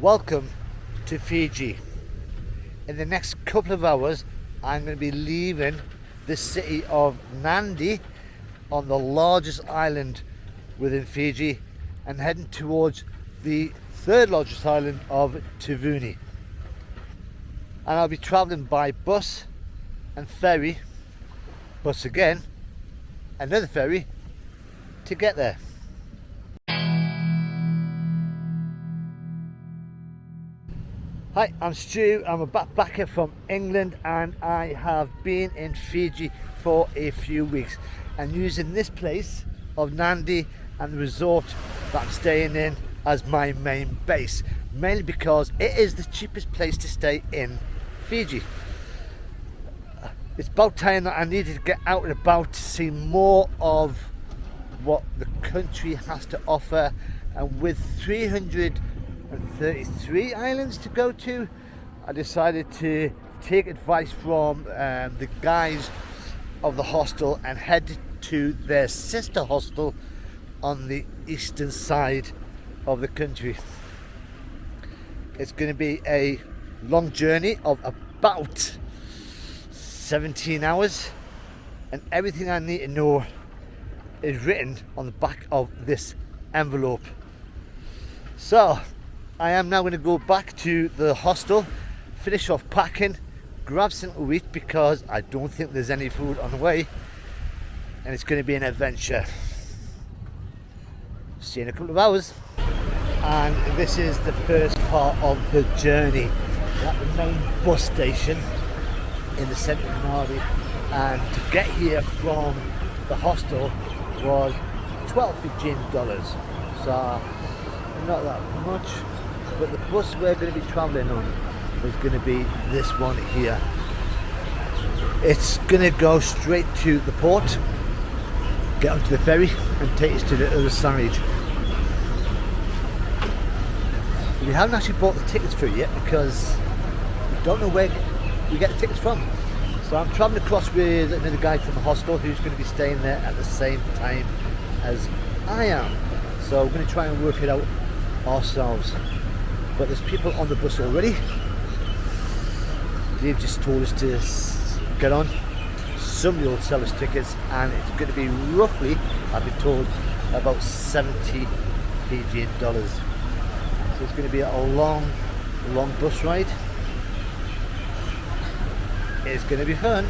Welcome to Fiji. In the next couple of hours, I'm going to be leaving the city of Nadi on the largest island within Fiji and heading towards the third largest island of Taveuni. And I'll be travelling by bus and ferry, bus again, another ferry to get there. Hi, I'm Stu. I'm a backpacker from England and I have been in Fiji for a few weeks and using this place of Nadi and the resort that I'm staying in as my main base, mainly because it is the cheapest place to stay in Fiji. It's about time that I needed to get out and about to see more of what the country has to offer, and with 333 islands to go to, I decided to take advice from the guys of the hostel and head to their sister hostel on the eastern side of the country. It's going to be a long journey of about 17 hours, and everything I need to know is written on the back of this envelope. So I am now going to go back to the hostel, finish off packing, grab something to eat because I don't think there's any food on the way, and it's going to be an adventure. See you in a couple of hours. And this is the first part of the journey. We're at the main bus station in the centre of Nadi, and to get here from the hostel was 12 Fijian dollars. So not that much, but the bus we're going to be travelling on is going to be this one here. It's going to go straight to the port, get onto the ferry and take us to the other side. We haven't actually bought the tickets for it yet because we don't know where we get the tickets from. So I'm travelling across with another guy from the hostel who's going to be staying there at the same time as I am. So we're going to try and work it out ourselves. But there's people on the bus already. They've just told us to get on. Somebody will sell us tickets, and it's going to be roughly, I've been told, about 70 Fijian dollars. So it's going to be a long bus ride. It's going to be fun.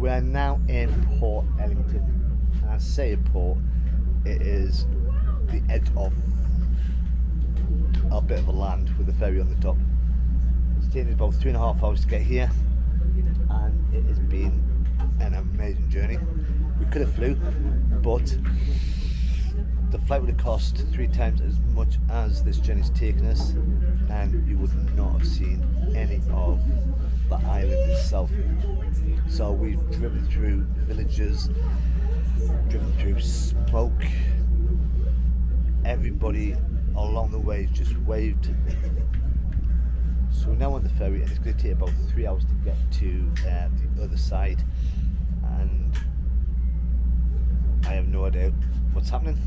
We're now in Port Ellington, and I say port, it is the edge of a bit of a land with a ferry on the top. It's taken about 3.5 hours to get here, and it has been an amazing journey. We could have flew, but the flight would have cost 3 times as much as this journey's taken us, and you would not have seen any of the island itself. So we've driven through villages, driven through smoke. Everybody along the way just waved. So we're now on the ferry, and it's going to take about 3 hours to get to the other side, and I have no idea what's happening,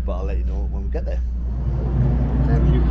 but I'll let you know when we get there. Thank you.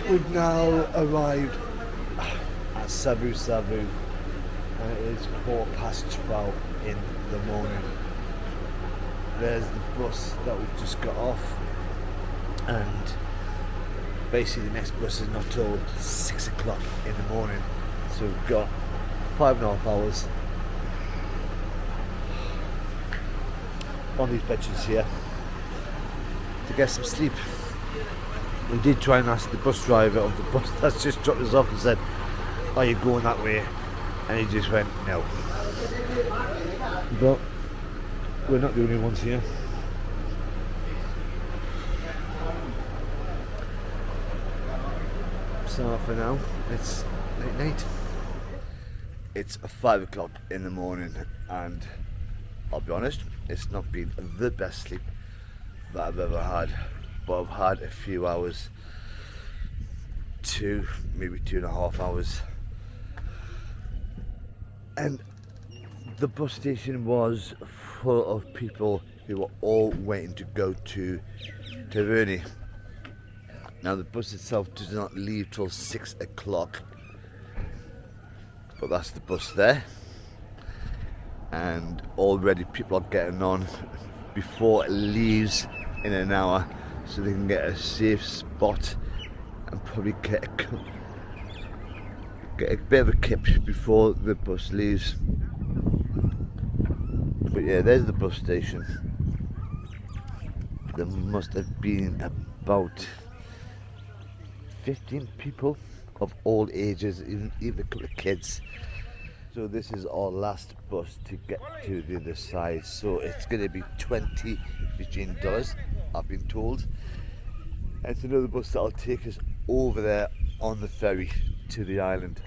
We've now arrived at Savusavu, and it is 12:15 in the morning. There's the bus that we've just got off, and basically the next bus is not till 6 o'clock in the morning. So we've got 5.5 hours on these benches here to get some sleep. We did try and ask the bus driver of the bus that's just dropped us off and said, "Are you going that way?" And he just went, "No." But we're not the only ones here. So for now, it's late night. It's 5 o'clock in the morning, and I'll be honest, it's not been the best sleep that I've ever had. But I've had a few hours, maybe 2.5 hours, and the bus station was full of people who were all waiting to go to Taveuni. Now the bus itself does not leave till 6 o'clock, but that's the bus there, and already people are getting on before it leaves in an hour, so they can get a safe spot and probably get a bit of a kip before the bus leaves. But yeah, there's the bus station. There must have been about 15 people of all ages, even a couple of kids. So this is our last bus to get to the other side. So it's going to be 20 Fijian dollars, I've been told. And it's another bus that'll take us over there on the ferry to the island.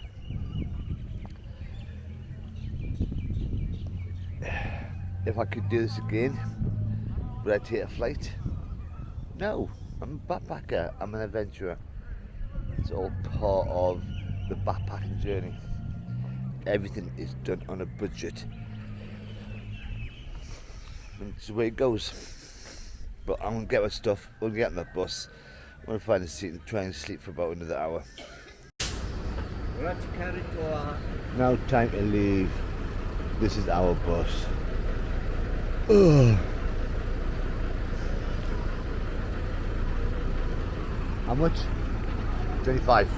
If I could do this again, would I take a flight? No, I'm a backpacker, I'm an adventurer. It's all part of the backpacking journey. Everything is done on a budget. And it's the way it goes. But I'm gonna get my stuff, we'll get on the bus, I'm gonna find a seat and try and sleep for about another hour. Now time to leave. This is our bus. Ugh. How much? 25.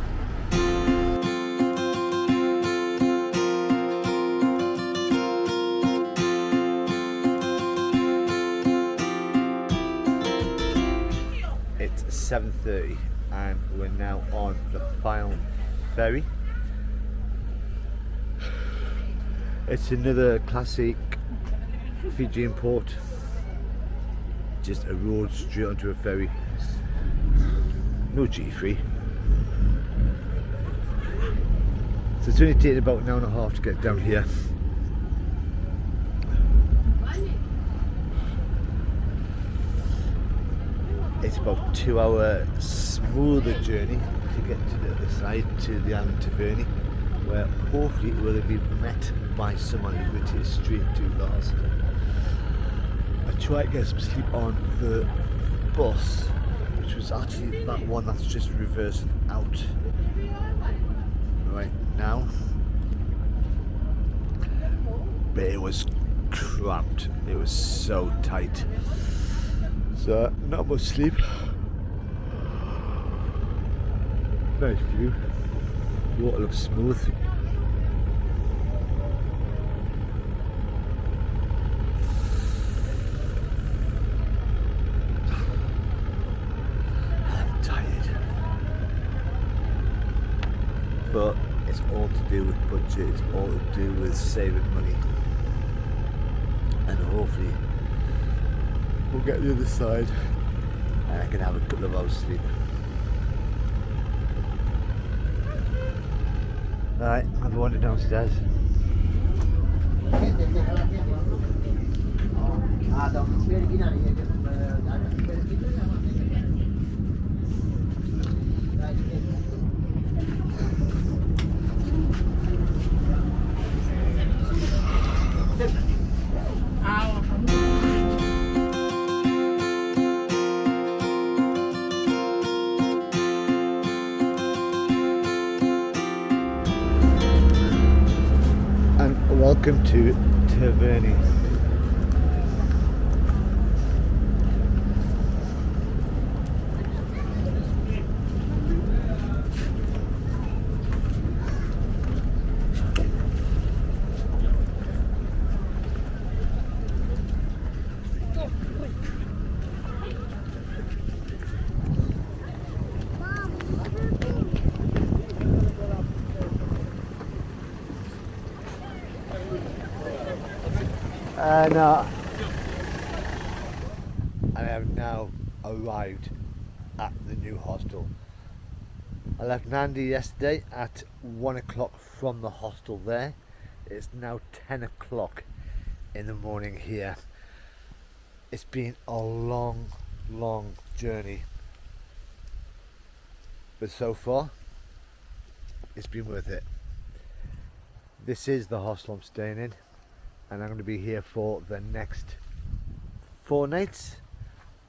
It's 7:30 and we're now on the final ferry. It's another classic Fijian port. Just a road straight onto a ferry. No duty free. So it's only taken about an hour and a half to get down here. It's about 2 hour smoother journey to get to the other side, to the island Taveuni, where hopefully we will be met by someone who will take us straight to Lars. I tried to get some sleep on the bus, which was actually that one that's just reversing out right now, but it was cramped, it was so tight. So, not much sleep. Nice view. Water looks smooth. I'm tired. But it's all to do with budget, it's all to do with saving money. And hopefully we'll get to the other side and I can have a couple of hours sleep. Alright, have a wander downstairs. Welcome to Taveuni. And I have now arrived at the new hostel. I left Nadi yesterday at 1 o'clock from the hostel there. It's now 10 o'clock in the morning here. It's been a long journey, but so far it's been worth it. This is the hostel I'm staying in, and I'm going to be here for the next 4 nights,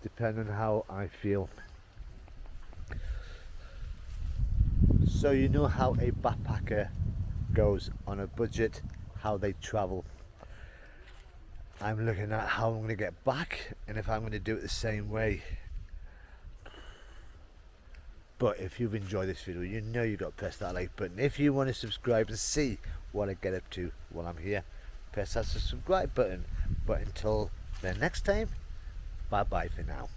depending on how I feel. So you know how a backpacker goes on a budget, how they travel. I'm looking at how I'm going to get back and if I'm going to do it the same way. But if you've enjoyed this video, you know you've got to press that like button. If you want to subscribe and see what I get up to while I'm here, press that subscribe button. But until the next time, bye bye for now.